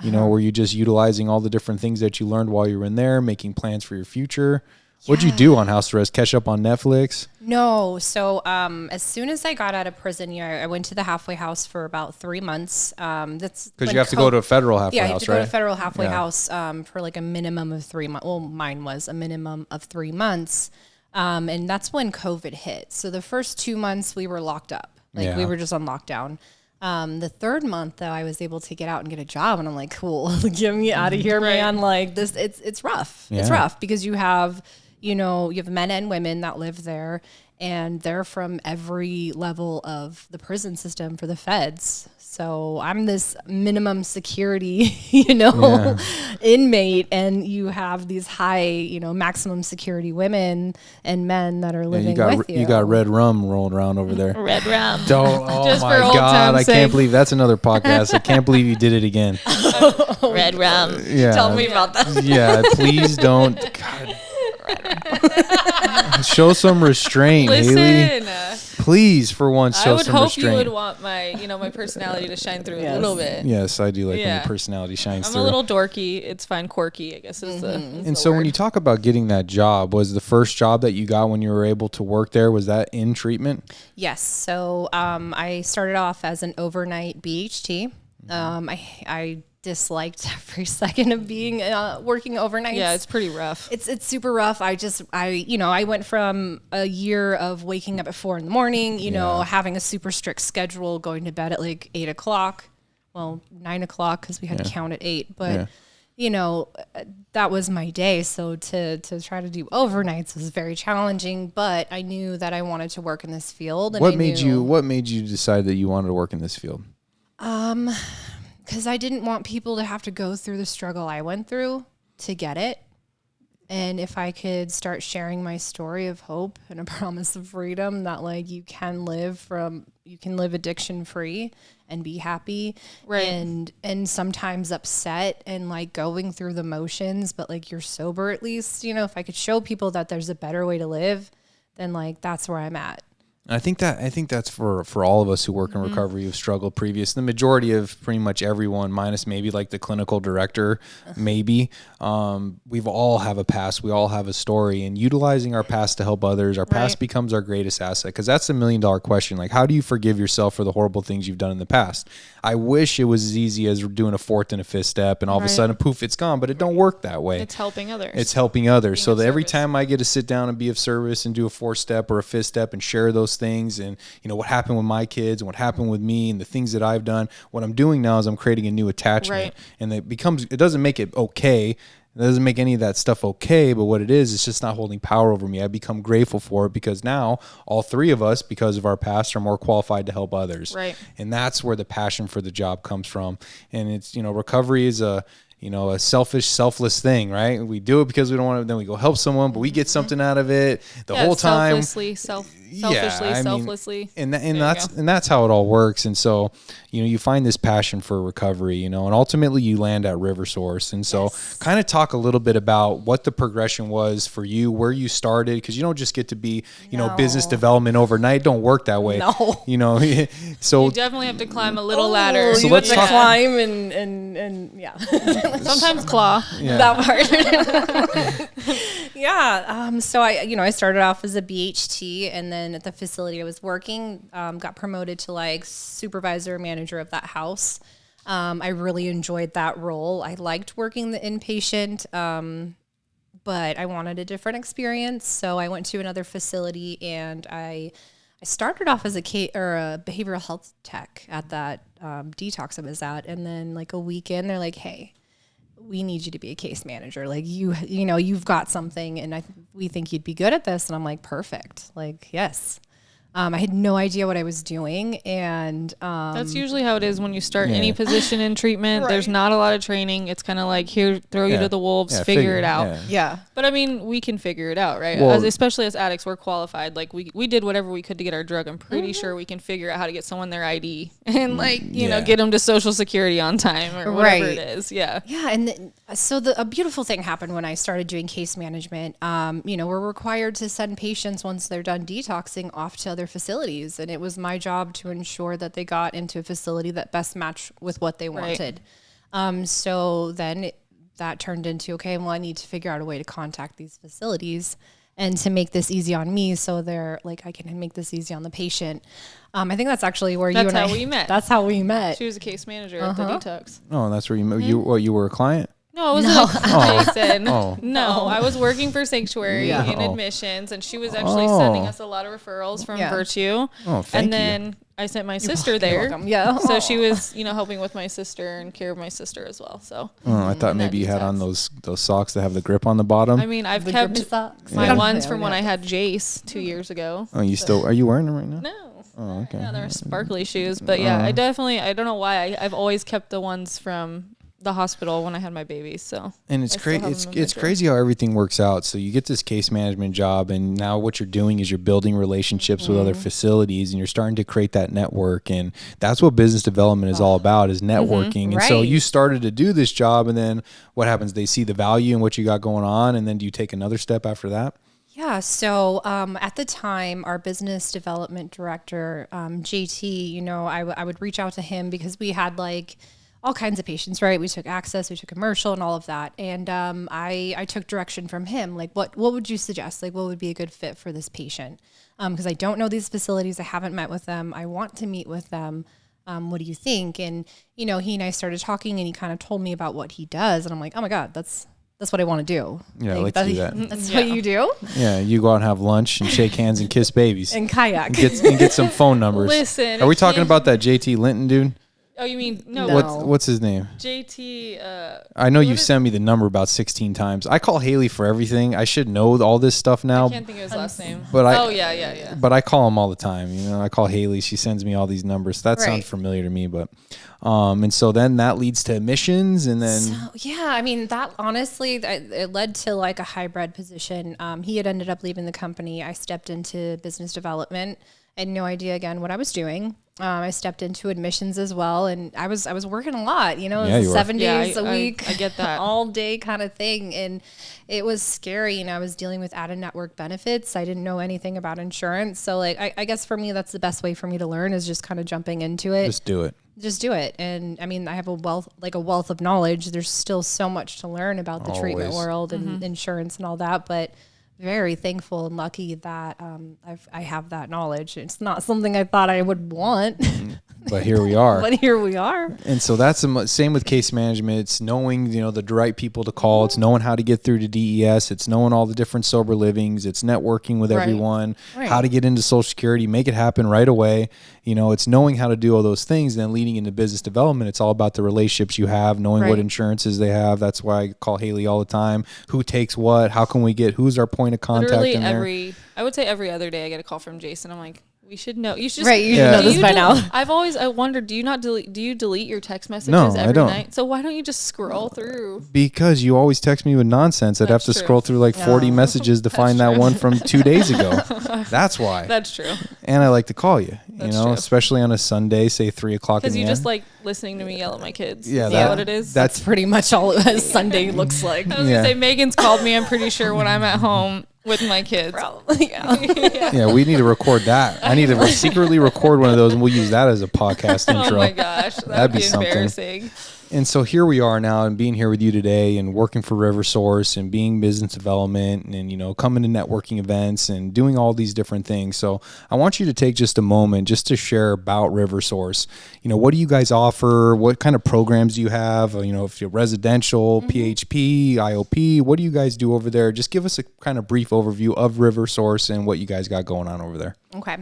were you just utilizing all the different things that you learned while you were in there, making plans for your future? What'd you do on house arrest? Catch up on Netflix? No. So as soon as I got out of prison, I went to the halfway house for about 3 months. That's because you have to go to a federal halfway house, right? Yeah, you have to go to a federal halfway house for like a minimum of 3 months. Well, mine was a minimum of 3 months. And that's when COVID hit. So the first 2 months we were locked up. We were just on lockdown. The third month though, I was able to get out and get a job, and I'm like, cool, get me out of here, man. Like this, it's rough. Yeah. It's rough because you have men and women that live there, and they're from every level of the prison system for the feds. So I'm this minimum security, inmate, and you have these high, maximum security women and men that are living with you. You got red rum rolling around over there. Red rum. Oh Just my for old God. I time's can't sake. believe that's another podcast. I can't believe you did it again. Red rum. Yeah. Tell me about that. Yeah, please don't. God. Show some restraint, Haley. Listen. Please, for once, show I would some hope restraint. you would want my, my personality to shine through a little bit. Yes, I do like when your personality shines through. I'm a little dorky. It's fine. Quirky, I guess is the And so when you talk about getting that job, was the first job that you got when you were able to work there, was that in treatment? Yes. So I started off as an overnight BHT. I disliked every second of being working overnight. Yeah, it's pretty rough. It's super rough. I went from a year of waking up at 4 a.m, having a super strict schedule, going to bed at like 8 o'clock. Well, 9 o'clock because we had to count at 8. But that was my day. So to try to do overnights was very challenging. But I knew that I wanted to work in this field. And What made you decide that you wanted to work in this field? Because I didn't want people to have to go through the struggle I went through to get it. And if I could start sharing my story of hope and a promise of freedom that like you can live addiction free and be happy, right? And sometimes upset and like going through the motions, but like you're sober at least, if I could show people that there's a better way to live, then like that's where I'm at. I think that's for all of us who work in recovery who've struggled previous. The majority of pretty much everyone, minus maybe like the clinical director, maybe. We've all have a past. We all have a story, and utilizing our past to help others, our past becomes our greatest asset. Because that's the $1 million question. Like, how do you forgive yourself for the horrible things you've done in the past? I wish it was as easy as doing a fourth and a fifth step, and all of a sudden, poof, it's gone. But it don't work that way. It's helping others. It's helping others. So that every time I get to sit down and be of service and do a fourth step or a fifth step and share those things, and what happened with my kids and what happened with me and the things that I've done, what I'm doing now is I'm creating a new attachment, and it doesn't make it okay. It doesn't make any of that stuff okay, but what it is, it's just not holding power over me. I become grateful for it because now all three of us, because of our past, are more qualified to help others. Right. And that's where the passion for the job comes from. And it's, recovery is a selfish, selfless thing, right? We do it because we don't want to, then we go help someone, but we get something out of it the whole time. Selflessly. And that's how it all works. And so, you find this passion for recovery, and ultimately you land at Riversource. And so kind of talk a little bit about what the progression was for you, where you started, because you don't just get to be, business development overnight. It don't work that way. No. So you definitely have to climb a little ladder. So let's climb and yeah. Sometimes claw. Yeah. That part. Yeah. So I started off as a BHT, and then at the facility I was working, got promoted to like supervisor manager of that house. I really enjoyed that role. I liked working the inpatient, but I wanted a different experience. So I went to another facility, and I started off as a behavioral health tech at that detox I was at, and then like a week in, they're like, "Hey, we need you to be a case manager. Like you've got something, and we think you'd be good at this." And I'm like, "Perfect. Like, yes." I had no idea what I was doing. And that's usually how it is when you start any position in treatment. Right. There's not a lot of training. It's kind of like, here, throw you to the wolves, figure it out. Yeah. But I mean, we can figure it out, right? Well, especially as addicts, we're qualified. Like we did whatever we could to get our drug. I'm pretty sure we can figure out how to get someone their ID and like, you know, get them to Social Security on time or whatever it is. Yeah. Yeah. And so a beautiful thing happened when I started doing case management. You know, we're required to send patients once they're done detoxing off to other facilities. And it was my job to ensure that they got into a facility that best matched with what they wanted. So then that turned into, okay, well, I need to figure out a way to contact these facilities and to make this easy on me. So they're like, I can make this easy on the patient. I think that's actually where you and I met. That's how we met. She was a case manager at the detox. Oh, that's where you met. You were a client? No, it wasn't Jason. No, I was working for Sanctuary in admissions, and she was actually sending us a lot of referrals from Virtue. Oh, thank you. And then I sent my sister there. Yeah. So she was, you know, helping with my sister and care of my sister as well. So. Oh, I thought maybe you had on those socks that have the grip on the bottom. I mean, I've kept my ones from when I had Jace 2 years ago. Oh, are you wearing them right now? No. Oh, okay. Yeah, they're sparkly shoes, but yeah, I don't know why I've always kept the ones from the hospital when I had my babies. So, and it's crazy. It's crazy how everything works out. So you get this case management job, and now what you're doing is you're building relationships with other facilities, and you're starting to create that network. And that's what business development is all about, is networking. And so you started to do this job, and then what happens? They see the value in what you got going on, and then do you take another step after that? Yeah. So at the time, our business development director, JT, you know, I would reach out to him because we had like all kinds of patients, right? We took access, we took commercial and all of that. And I took direction from him. Like, what would you suggest? Like, what would be a good fit for this patient? Because I don't know these facilities. I haven't met with them. I want to meet with them. What do you think? And, you know, he and I started talking, and he kind of told me about what he does. And I'm like, oh my God, that's what I want to do. Yeah, like, I like to do that. That's what you do? Yeah, you go out and have lunch and shake hands and kiss babies. And kayak. And get some phone numbers. Listen. Are we talking about that JT Linton dude? Oh, you mean no? What's his name? JT. I know you've sent me the number about 16 times. I call Haley for everything. I should know all this stuff now. I can't think of his last name. But yeah. But I call him all the time. You know, I call Haley. She sends me all these numbers. That sounds familiar to me. But and so then that leads to admissions, and then I mean, that honestly, it led to like a hybrid position. He had ended up leaving the company. I stepped into business development. I had no idea again what I was doing. I stepped into admissions as well, and I was working a lot, you know, it was 7 days a week. I get that. All day kind of thing. And it was scary. And I was dealing with out-of-network benefits. I didn't know anything about insurance. So like, I guess for me, that's the best way for me to learn, is just kind of jumping into it. Just do it. And I mean, I have a wealth of knowledge. There's still so much to learn about the treatment world and insurance and all that. But very thankful and lucky that I have that knowledge. It's not something I thought I would want. But here we are. And so that's the same with case management. It's knowing, you know, the right people to call. It's knowing how to get through to DES. It's knowing all the different sober livings. It's networking with everyone, how to get into Social Security, make it happen right away. You know, it's knowing how to do all those things. Then leading into business development, it's all about the relationships you have, knowing what insurances they have. That's why I call Haley all the time. Who takes what? How can we get? Who's our point of contact? Literally I would say every other day I get a call from Jason. I'm like, we should know. You should just, you should know this by now. I wondered, do you delete your text messages every night? So why don't you just scroll through? Because you always text me with nonsense. I'd have to scroll through like 40 messages to find that one from 2 days ago. That's why. That's true. And I like to call you, especially on a Sunday, say 3 o'clock in the Because you end. just like listening to me yell at my kids. Yeah, is that what it is? That's pretty much all a Sunday looks like. I was going to say, Megan's called me, I'm pretty sure, when I'm at home with my kids. Probably, yeah, we need to record that. I need to secretly record one of those, and we'll use that as a podcast intro. Oh my gosh, that'd be embarrassing. And so here we are now, and being here with you today and working for Riversource and being business development and, you know, coming to networking events and doing all these different things. So I want you to take just a moment just to share about Riversource. You know, what do you guys offer? What kind of programs do you have? You know, if you're residential, PHP, IOP, what do you guys do over there? Just give us a kind of brief overview of Riversource and what you guys got going on over there. Okay.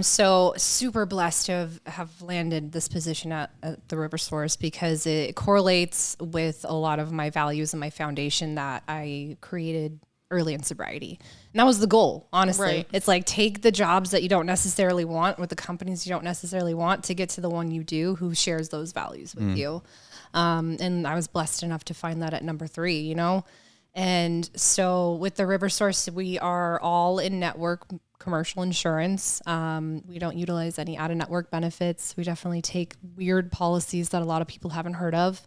So super blessed to have landed this position at the Riversource, because it correlates with a lot of my values and my foundation that I created early in sobriety. And that was the goal, honestly. Right. It's like take the jobs that you don't necessarily want with the companies you don't necessarily want to get to the one you do who shares those values with you. And I was blessed enough to find that at number 3, you know? And so with the Riversource, we are all in network commercial insurance. We don't utilize any out-of-network benefits. We definitely take weird policies that a lot of people haven't heard of.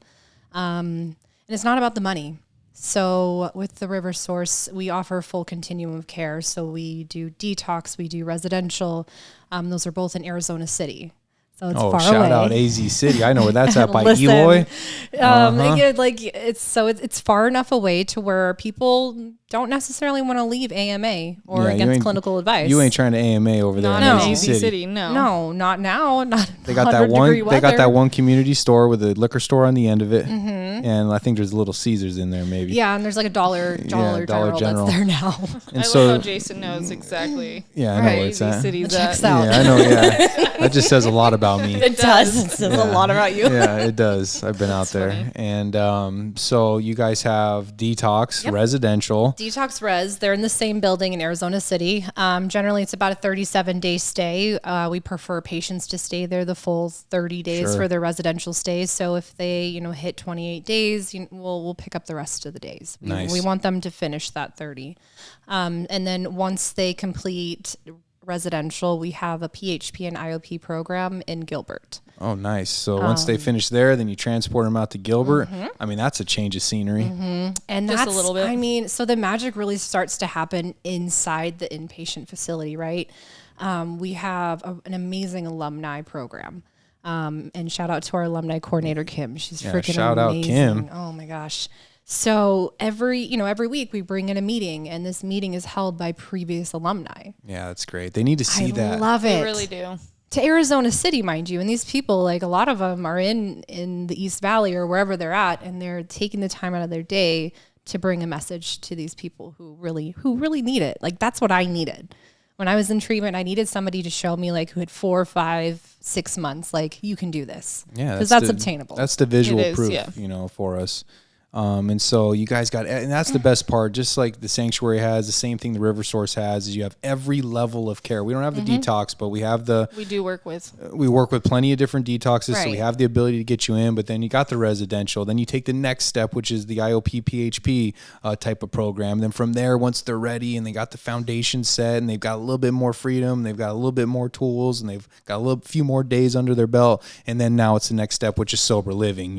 And it's not about the money. So with the Riversource, we offer a full continuum of care. So we do detox, we do residential. Those are both in Arizona City. So it's far shout away. out AZ City. I know where that's at by Listen, Eloy. It's far enough away to where people don't necessarily want to leave AMA or against clinical advice. You ain't trying to AMA over there in Not in AZ AZ City. No, not now. Not They got that one. They got that one community store with a liquor store on the end of it, and I think there's a Little Caesars in there, maybe. Yeah, and there's like a Dollar Dollar General that's there now. And I love how Jason knows exactly. Yeah, I know where it's AZ at. City's Checks at. out. Yeah, I know. Yeah, that just says a lot about me. It does. It says a lot about you. Yeah, it does. I've been out there, funny. and so you guys have detox, residential. Detox Res, they're in the same building in Arizona City. Generally, it's about a 37-day stay. We prefer patients to stay there the full 30 days for their residential stays. So if they, hit 28 days, we'll pick up the rest of the days. Nice. We want them to finish that 30. And then once they complete residential, we have a PHP and IOP program in Gilbert. Oh, nice. So once they finish there, then you transport them out to Gilbert. I mean, that's a change of scenery. And Just that's a little bit. So the magic really starts to happen inside the inpatient facility, right? We have an amazing alumni program. And shout out to our alumni coordinator, Kim. She's freaking shout amazing. out Kim. Oh my gosh. So every week we bring in a meeting, and this meeting is held by previous alumni. Yeah, that's great. They need to see that. I love it. They really do. To Arizona City, mind you. And these people, like a lot of them are in the East Valley or wherever they're at, and they're taking the time out of their day to bring a message to these people who really need it. Like that's what I needed. When I was in treatment, I needed somebody to show me who had 4, 5, 6 months, you can do this. Yeah, because that's obtainable. That's the visual It is, proof, yeah. For us. And so you guys and that's the best part, just like the sanctuary has, the same thing the Riversource has, is you have every level of care. We don't have the detox, but we have We do work with. we work with plenty of different detoxes. So we Right. have the ability to get you in, but then you got the residential, then you take the next step, which is the IOP PHP type of program. Then from there, once they're ready and they got the foundation set and they've got a little bit more freedom, they've got a little bit more tools, and they've got a few more days under their belt. And then now it's the next step, which is sober living,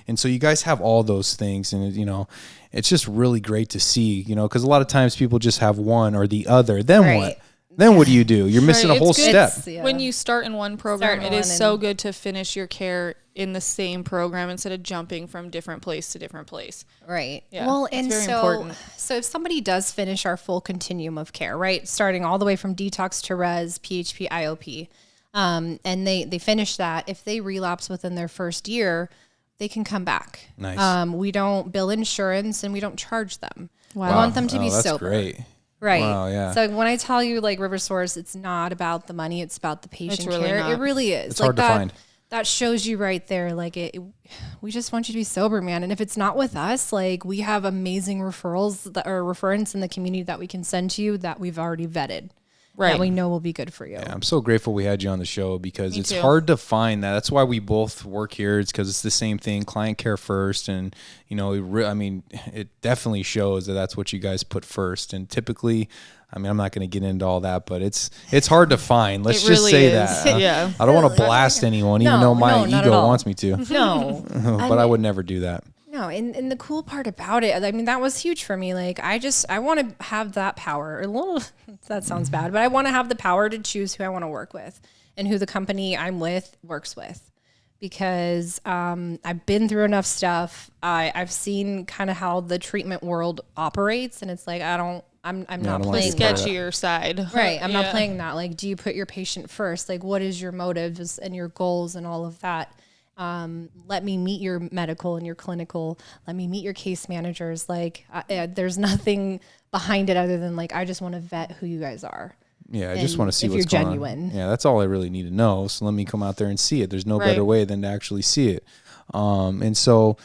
And so you guys have all those things, and it's just really great to see, because a lot of times people just have one or the other. Then Right. what? Then what do you do? You're missing a Right, whole it's good. step. Yeah. When you start in one program, Start it is one so and- good to finish your care in the same program instead of jumping from different place to different place. Right. Yeah, Well, it's and very so, important. so if somebody does finish our full continuum of care, right, starting all the way from detox to res, PHP, IOP, and they finish that, if they relapse within their first year, they can come back. Nice. We don't bill insurance and we don't charge them. Wow. We want them to Oh, be that's sober. great. Right. Wow, yeah. So when I tell you Riversource, it's not about the money, it's about the patient really care. not. It really is. It's hard to that, find. That shows you right there. We just want you to be sober, man. And if it's not with us, we have amazing referrals or referrants in the community that we can send to you that we've already vetted. Right. That we know will be good for you. Yeah, I'm so grateful we had you on the show because Me it's too. hard to find that. That's why we both work here. It's because it's the same thing, client care first. And, it definitely shows that that's what you guys put first. And typically, I'm not going to get into all that, but it's hard to find. Let's It just really say is. that. Yeah. I don't want to blast anyone, even though my not at ego all. wants me to. No. But I would never do that. No, and the cool part about it, that was huge for me. I want to have that power. That sounds bad, but I want to have the power to choose who I want to work with and who the company I'm with works with. Because I've been through enough stuff. I've seen kind of how the treatment world operates, and it's I'm not don't wanna playing be part of that. Sketchier side. Right. I'm not Yeah. playing that. Do you put your patient first? What is your motives and your goals and all of that? Let me meet your medical and your clinical. Let me meet your case managers. There's nothing behind it other than I just want to vet who you guys are. Yeah, I just And want to see if what's you're going genuine. on. Yeah, that's all I really need to know. So let me come out there and see it. There's no Right. better way than to actually see it. And so,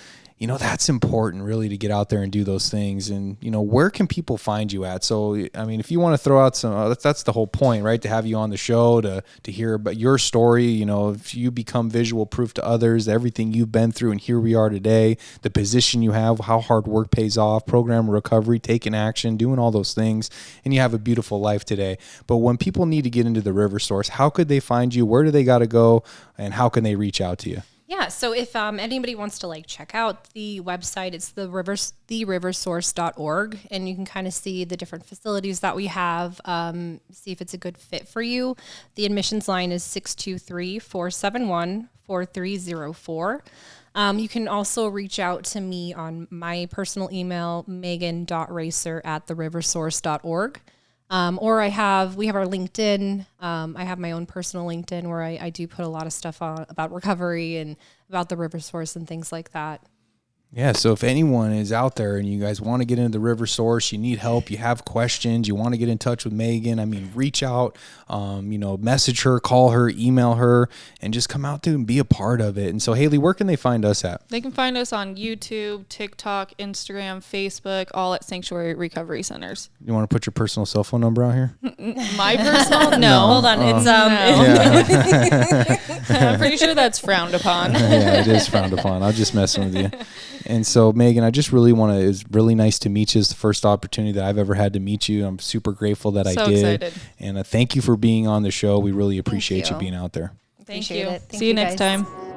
that's important really to get out there and do those things. And, where can people find you at? So, I mean, if you want to throw out some, that's the whole point, right? To have you on the show, to hear about your story, if you become visual proof to others, everything you've been through, and here we are today, the position you have, how hard work pays off, program recovery, taking action, doing all those things, and you have a beautiful life today. But when people need to get into the Riversource, how could they find you? Where do they got to go? And how can they reach out to you? Yeah, so if anybody wants to check out the website, it's theriversource.org, and you can kind of see the different facilities that we have, see if it's a good fit for you. The admissions line is 623-471-4304. You can also reach out to me on my personal email, megan.racer@theriversource.org. Or we have our LinkedIn. I have my own personal LinkedIn where I do put a lot of stuff on about recovery and about the Riversource and things like that. Yeah, so if anyone is out there and you guys want to get into the Riversource, you need help, you have questions, you want to get in touch with Megan, I mean, reach out, message her, call her, email her, and just come out there and be a part of it. And so, Haley, where can they find us at? They can find us on YouTube, TikTok, Instagram, Facebook, all at Sanctuary Recovery Centers. You want to put your personal cell phone number out here? My personal? No. Hold on. It's I'm pretty sure that's frowned upon. Yeah, it is frowned upon. I'm just messing with you. And so, Megan, I just really it's really nice to meet you. It's the first opportunity that I've ever had to meet you. I'm super grateful that I did. Excited. And thank you for being on the show. We really appreciate you being out there. Thank you. Thank See you next guys. time.